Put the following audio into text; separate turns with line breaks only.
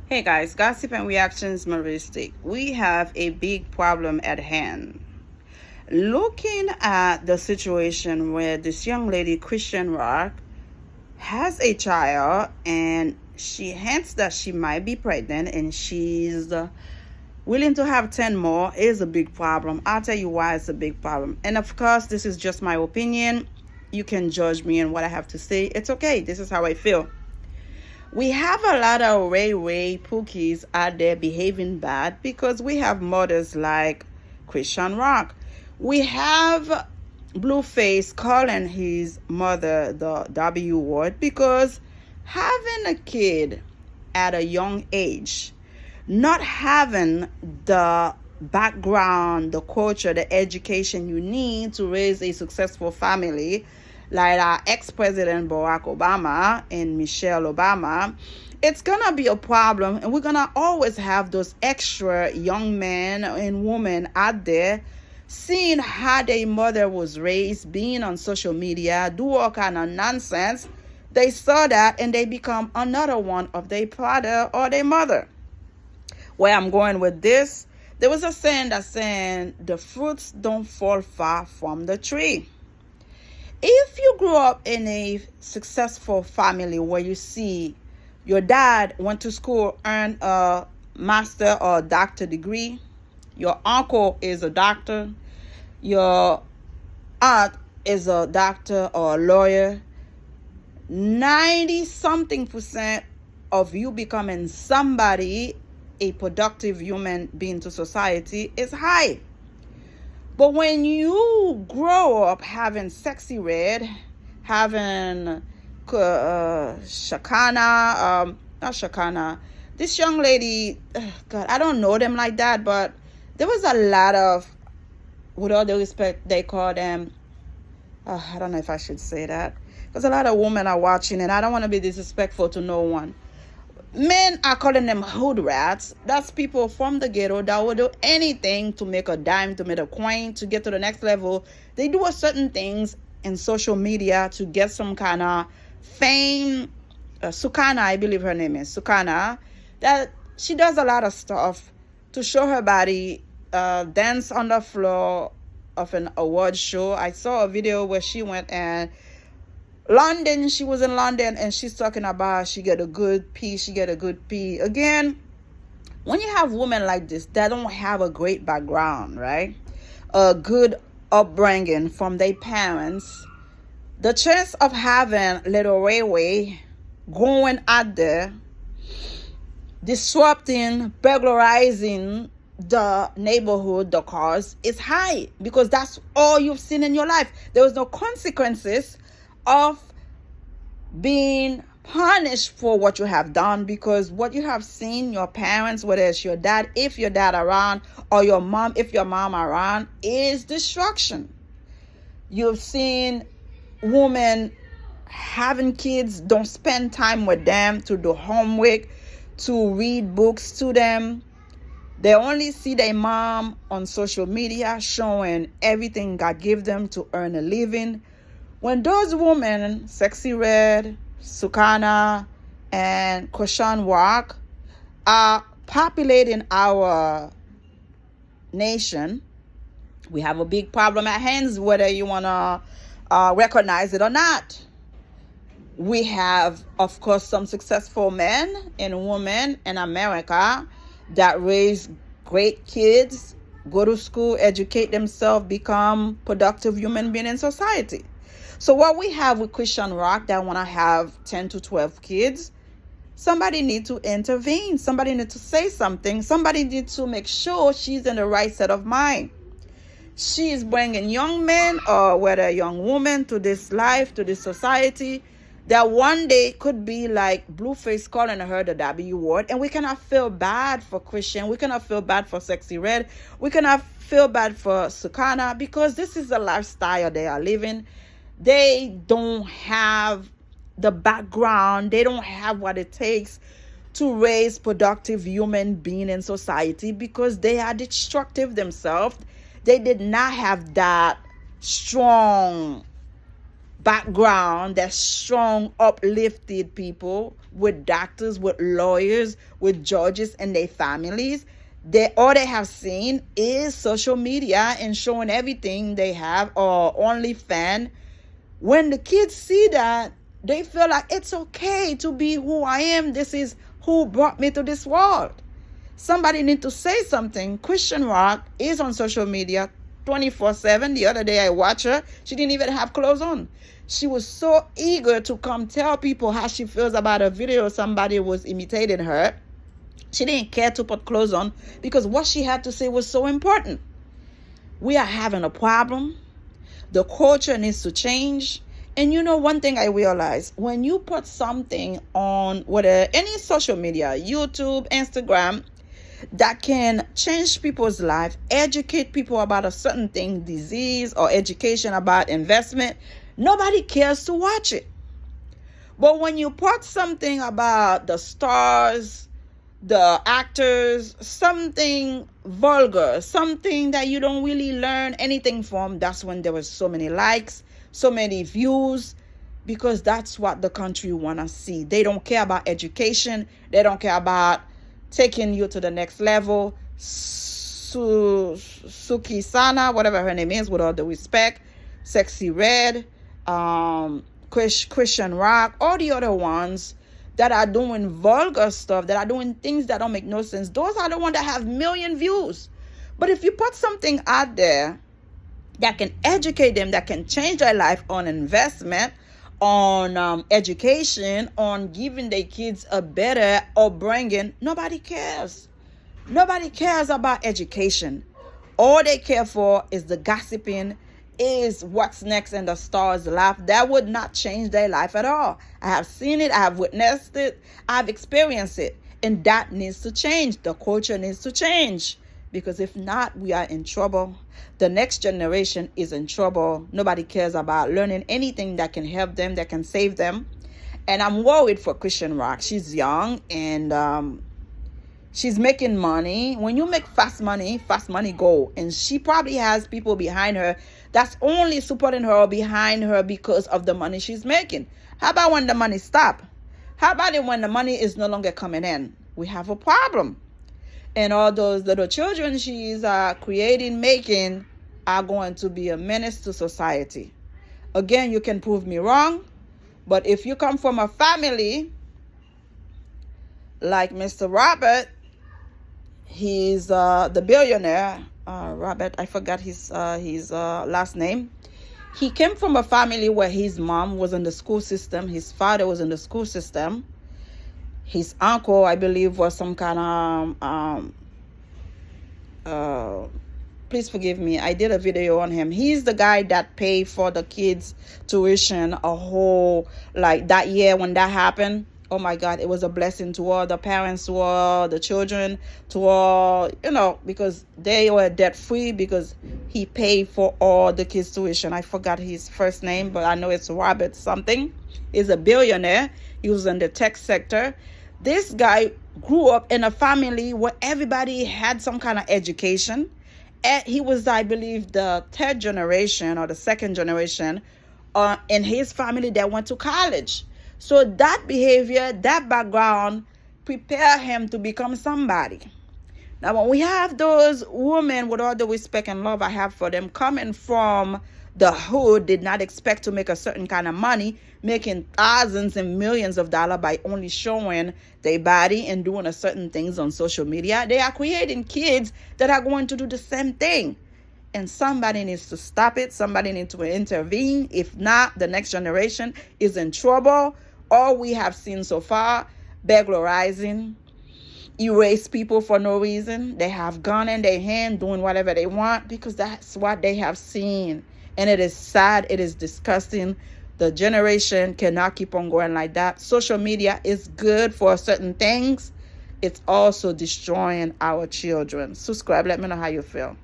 Hey guys, gossip and reactions Maristic. We have a big problem at hand. Looking at the situation where this young lady, Christian Rock, has a child and she hints that she might be pregnant and she's willing to have 10 more is a big problem. I'll tell you why it's a big problem. And of course, this is just my opinion. You can judge me and what I have to say. It's okay. This is how I feel. We have a lot of Ray Pookies out there behaving bad because we have mothers like Christian Rock. We have Blueface calling his mother the W word because having a kid at a young age, not having the background, the culture, the education you need to raise a successful family, like our ex-president Barack Obama and Michelle Obama, it's gonna be a problem, and we're gonna always have those extra young men and women out there seeing how their mother was raised, being on social media, do all kind of nonsense. They saw that and they become another one of their father or their mother. Where I'm going with this, there was a saying that saying the fruits don't fall far from the tree. If you grew up in a successful family where you see your dad went to school, earned a master or doctor degree, your uncle is a doctor, your aunt is a doctor or a lawyer, 90 something percent of you becoming somebody, a productive human being to society, is high. But when you grow up having Sexy Red, having Shakana, not Shakana, this young lady, God, I don't know them like that, but there was a lot of, with all the respect, they call them, I don't know if I should say that, because a lot of women are watching, and I don't want to be disrespectful to no one. Men are calling them hood rats. That's people from the ghetto that will do anything to make a dime, to make a coin, to get to the next level. They do a certain things in social media to get some kind of fame. Sukana, I believe her name is Sukana, that she does a lot of stuff to show her body, dance on the floor of an award show. I saw a video where she went and London, she was in London and she's talking about she get a good pee, Again, when you have women like this that don't have a great background, right? A good upbringing from their parents, the chance of having little Rayway going out there, disrupting, burglarizing the neighborhood, the cars, is high because that's all you've seen in your life. There was no consequences of being punished for what you have done, because what you have seen your parents, whether it's your dad, if your dad around, or your mom, if your mom around, is destruction. You've seen women having kids, don't spend time with them to do homework, to read books to them. They only see their mom on social media showing everything God gave them to earn a living. When those women, Sexy Red, Sukana, and Koshan Rock, are populating our nation, we have a big problem at hands, whether you want to recognize it or not. We have, of course, some successful men and women in America that raise great kids, go to school, educate themselves, become productive human beings in society. So what we have with Christian Rock that want to have 10 to 12 kids, somebody need to intervene. Somebody need to say something. Somebody need to make sure she's in the right set of mind. She is bringing young men or whether a young woman to this life, to this society, that one day could be like Blueface calling her the W word. And we cannot feel bad for Christian. We cannot feel bad for Sexy Red. We cannot feel bad for Sukana, because this is the lifestyle they are living. They don't have the background. They don't have what it takes to raise productive human being in society because they are destructive themselves. They did not have that strong background that's strong, uplifted people with doctors, with lawyers, with judges and their families. All they have seen is social media and showing everything they have, or OnlyFans. When the kids see that, they feel like it's okay to be who I am. This is who brought me to this world. Somebody need to say something. Christian Rock is on social media 24/7. The other day I watched her. She didn't even have clothes on. She was so eager to come tell people how she feels about a video somebody was imitating her. She didn't care to put clothes on because what she had to say was so important. We are having a problem. The culture needs to change. And you know, one thing I realized, when you put something on whether any social media, YouTube, Instagram, that can change people's life, educate people about a certain thing, disease, or education about investment, nobody cares to watch it. But when you put something about the stars, the actors, something vulgar, something that you don't really learn anything from, that's when there was so many likes, so many views, because that's what the country want to see. They don't care about education. They don't care about taking you to the next level. Suki Sana, whatever her name is, with all the respect, Sexy Red, Christian Rock, all the other ones that are doing vulgar stuff, that are doing things that don't make no sense. Those are the ones that have million views. But if you put something out there that can educate them, that can change their life, on investment, on education, on giving their kids a better upbringing, nobody cares. Nobody cares about education. All they care for is the gossiping, is what's next in the stars' life. That would not change their life at all. I have seen it. I have witnessed it. I've experienced it. And that needs to change. The culture needs to change. Because if not, we are in trouble. The next generation is in trouble. Nobody cares about learning anything that can help them, that can save them. And I'm worried for Christian Rock. She's young and she's making money. When you make fast money go. And she probably has people behind her that's only supporting her or behind her because of the money she's making. How about when the money stops? How about it when the money is no longer coming in? We have a problem. And all those little children she's creating, making, are going to be a menace to society. Again, you can prove me wrong, but if you come from a family like Mr. Robert, he's the billionaire. Robert, I forgot his last name. He came from a family where his mom was in the school system, his father was in the school system. His uncle, I believe, was some kind of, please forgive me, I did a video on him. He's the guy that paid for the kids' tuition a whole, like that year when that happened. Oh my God, it was a blessing to all the parents, to all the children, to all, because they were debt free because he paid for all the kids' tuition. I forgot his first name, but I know it's Robert something. He's a billionaire. He was in the tech sector. This guy grew up in a family where everybody had some kind of education. And he was, I believe, the third generation or the second generation in his family that went to college. So that behavior, that background, prepare him to become somebody. Now, when we have those women, with all the respect and love I have for them, coming from the hood, did not expect to make a certain kind of money, making thousands and millions of dollars by only showing their body and doing a certain things on social media, they are creating kids that are going to do the same thing. And somebody needs to stop it. Somebody needs to intervene. If not, the next generation is in trouble. All we have seen so far, burglarizing, erase people for no reason. They have gun in their hand doing whatever they want because that's what they have seen. And it is sad. It is disgusting. The generation cannot keep on going like that. Social media is good for certain things. It's also destroying our children. Subscribe. Let me know how you feel.